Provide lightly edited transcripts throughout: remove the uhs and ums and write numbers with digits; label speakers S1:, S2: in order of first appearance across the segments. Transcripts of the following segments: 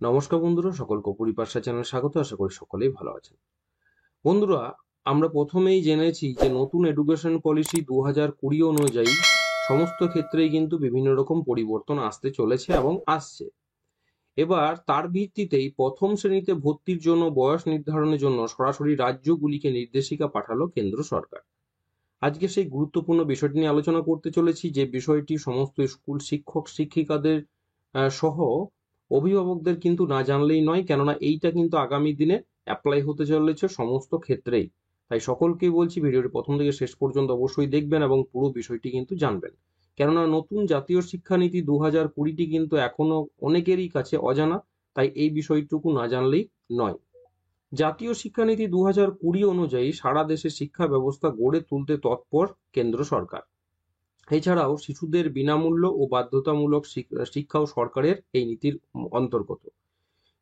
S1: নমস্কার বন্ধুরা, সকলকে পরিপাশা চ্যানেলে স্বাগত। আশা করি সকলেই ভালো আছেন। বন্ধুরা, আমরা প্রথমেই জেনেছি যে নতুন এডুকেশন পলিসি 2020 অনুযায়ী সমস্ত ক্ষেত্রেই কিন্তু বিভিন্ন রকম পরিবর্তন আসতে চলেছে এবং আসছে। এবার তার ভিত্তিতেই প্রথম শ্রেণীতে ভর্তির জন্য বয়স নির্ধারণের জন্য সরাসরি রাজ্যগুলিকে নির্দেশিকা পাঠালো কেন্দ্র সরকার। আজকে সেই গুরুত্বপূর্ণ বিষয়টি নিয়ে আলোচনা করতে চলেছি, যে বিষয়টি সমস্ত স্কুল শিক্ষক শিক্ষিকাদের সহ অভিভাবকদের কিন্তু না জানলেই নয়, কেননা এইটা কিন্তু আগামী দিনে অ্যাপ্লাই হতে চলেছে সমস্ত ক্ষেত্রেই। তাই সকলকেই বলছি, ভিডিওটি প্রথম থেকে শেষ পর্যন্ত অবশ্যই দেখবেন এবং পুরো বিষয়টি কিন্তু জানবেন, কেননা নতুন জাতীয় শিক্ষানীতি 2020টি কিন্তু এখনো অনেকেরই কাছে অজানা। তাই এই বিষয়টুকু না জানলেই নয়। জাতীয় শিক্ষানীতি 2020 অনুযায়ী সারা দেশে শিক্ষা ব্যবস্থা গড়ে তুলতে তৎপর কেন্দ্র সরকার। এছাড়াও শিশুদের বিনামূল্য ও বাধ্যতামূলক শিক্ষাও সরকারের এই নীতির অন্তর্গত।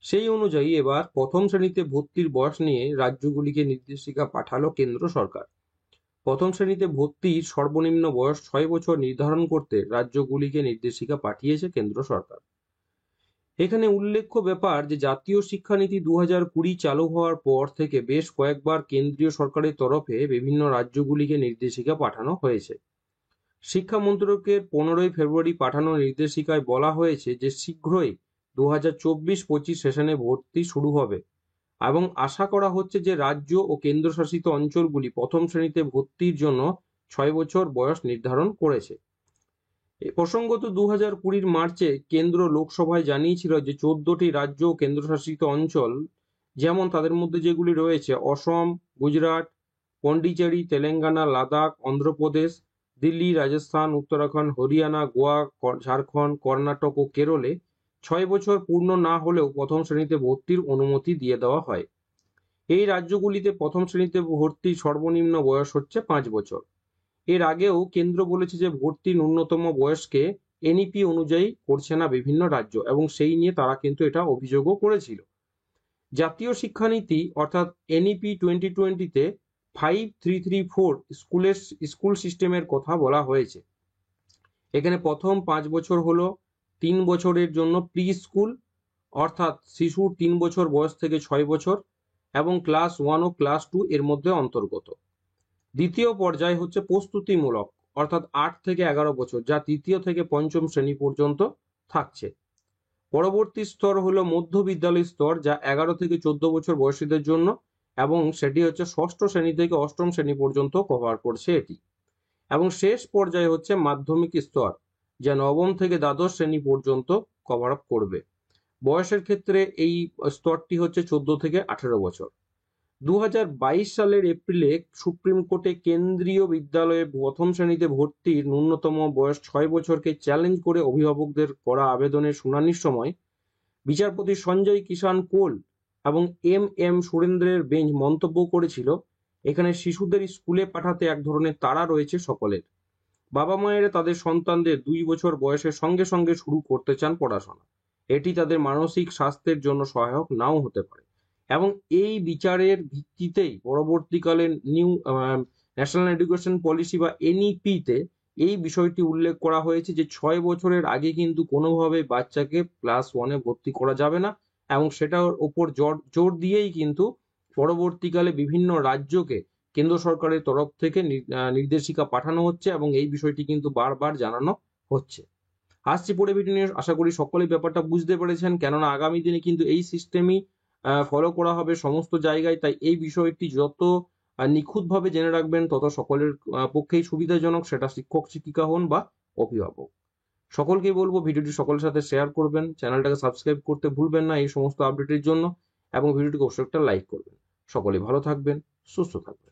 S1: সেই অনুযায়ী এবার প্রথম শ্রেণীতে ভর্তির বয়স নিয়ে রাজ্যগুলিকে নির্দেশিকা পাঠালো কেন্দ্র সরকার। প্রথম শ্রেণীতে ভর্তির সর্বনিম্ন বয়স 6 বছর নির্ধারণ করতে রাজ্যগুলিকে নির্দেশিকা পাঠিয়েছে কেন্দ্র সরকার। এখানে উল্লেখ্য ব্যাপার যে জাতীয় শিক্ষানীতি 2020 চালু হওয়ার পর থেকে বেশ কয়েকবার কেন্দ্রীয় সরকারের তরফে বিভিন্ন রাজ্যগুলিকে নির্দেশিকা পাঠানো হয়েছে। শিক্ষা মন্ত্রকের 15 ফেব্রুয়ারি পাঠানো নির্দেশিকায় বলা হয়েছে যে শীঘ্রই 2024-25 সেশনে ভর্তি শুরু হবে এবং আশা করা হচ্ছে যে রাজ্য ও কেন্দ্রশাসিত অঞ্চলগুলি প্রথম শ্রেণীতে ভর্তির জন্য 6 বছর বয়স নির্ধারণ করেছে। প্রসঙ্গত 2020 মার্চে কেন্দ্র লোকসভায় জানিয়েছিল যে 14টি রাজ্য ও কেন্দ্রশাসিত অঞ্চল, যেমন তাদের মধ্যে যেগুলি রয়েছে অসম, গুজরাট, পন্ডিচেরি, তেলেঙ্গানা, লাদাখ, অন্ধ্রপ্রদেশ, দিল্লি, রাজস্থান, উত্তরাখণ্ড, হরিয়ানা, গোয়া, ঝাড়খণ্ড, কর্ণাটক ও কেরলে 6 বছর পূর্ণ না হলেও প্রথম শ্রেণীতে ভর্তির অনুমতি দিয়ে দেওয়া হয়। এই রাজ্যগুলিতে প্রথম শ্রেণীতে ভর্তির সর্বনিম্ন বয়স হচ্ছে 5 বছর। এর আগেও কেন্দ্র বলেছে যে ভর্তির ন্যূনতম বয়সকে এনইপি অনুযায়ী করছে না বিভিন্ন রাজ্য, এবং সেই নিয়ে তারা কিন্তু এটা অভিযোগও করেছিল। জাতীয় শিক্ষানীতি অর্থাৎ এনইপি 2020-তে 5334 স্কুল সিস্টেমের কথা বলা হয়েছে। এখানে প্রথম 5 বছর হলো 3 বছরের জন্য প্রি স্কুল, অর্থাৎ শিশুর 3 বছর বয়স থেকে 6 বছর, এবং ক্লাস 1 ও ক্লাস 2 এর মধ্যে অন্তর্গত। দ্বিতীয় পর্যায় হচ্ছে প্রস্তুতিমূলক, অর্থাৎ 8 থেকে 11 বছর, যা তৃতীয় থেকে পঞ্চম শ্রেণী পর্যন্ত থাকছে। পরবর্তী স্তর হলো মধ্য বিদ্যালয় স্তর, যা 11 থেকে 14 বছর বয়সীদের জন্য, এবং সেটি হচ্ছে ষষ্ঠ শ্রেণী থেকে অষ্টম শ্রেণী পর্যন্ত কভার করছে এটি। এবং শেষ পর্যায়ে হচ্ছে মাধ্যমিক স্তর, যা নবম থেকে দ্বাদশ শ্রেণী পর্যন্ত কভার আপ করবে। বয়সের ক্ষেত্রে এই স্তরটি হচ্ছে 14 থেকে 18 বছর। 2022 সালের এপ্রিলে সুপ্রিম কোর্টে কেন্দ্রীয় বিদ্যালয়ে প্রথম শ্রেণীতে ভর্তির ন্যূনতম বয়স 6 বছরকে চ্যালেঞ্জ করে অভিভাবকদের করা আবেদনের শুনানির সময় বিচারপতি সঞ্জয় কিষান কোল এবং এম সুরেন্দ্রের বেঞ্চ মন্তব্য করেছিল, এখানে শিশুদের স্কুলে পাঠাতে এক ধরনের তাড়া রয়েছে সকলের। বাবা মায়েরা তাদের সন্তানদের 2 বছর বয়সের সঙ্গে সঙ্গে শুরু করতে চান পড়াশোনা। এটি তাদের মানসিক স্বাস্থ্যের জন্য সহায়ক নাও হতে পারে। এবং এই বিচারের ভিত্তিতেই পরবর্তীকালে ন্যাশনাল এডুকেশন পলিসি বা এনইপিতে এই বিষয়টি উল্লেখ করা হয়েছে যে 6 বছরের আগে কিন্তু কোনোভাবে বাচ্চাকে ক্লাস 1-এ ভর্তি করা যাবে না, এবং সেটার ওপর জোর দিয়েই কিন্তু পরবর্তীকালে বিভিন্ন রাজ্যকে কেন্দ্র সরকারের তরফ থেকে নির্দেশিকা পাঠানো হচ্ছে, এবং এই বিষয়টি কিন্তু বারবার জানানো হচ্ছে। আসছি পরে ভিডিও নিয়ে, আশা করি সকলেই ব্যাপারটা বুঝতে পেরেছেন, কেননা আগামী দিনে কিন্তু এই সিস্টেমই ফলো করা হবে সমস্ত জায়গায়। তাই এই বিষয়টি যত নিখুঁতভাবে জেনে রাখবেন তত সকলের পক্ষেই সুবিধাজনক, সেটা শিক্ষক শিক্ষিকা হন বা অভিভাবক। সকলকেই বলবো ভিডিওটি সকলের সাথে শেয়ার করবেন, চ্যানেলটাকে সাবস্ক্রাইব করতে ভুলবেন না এই সমস্ত আপডেটের জন্য, এবং ভিডিওটিকে অবশ্যই একটা লাইক করবেন। সকলেই ভালো থাকবেন, সুস্থ থাকবেন।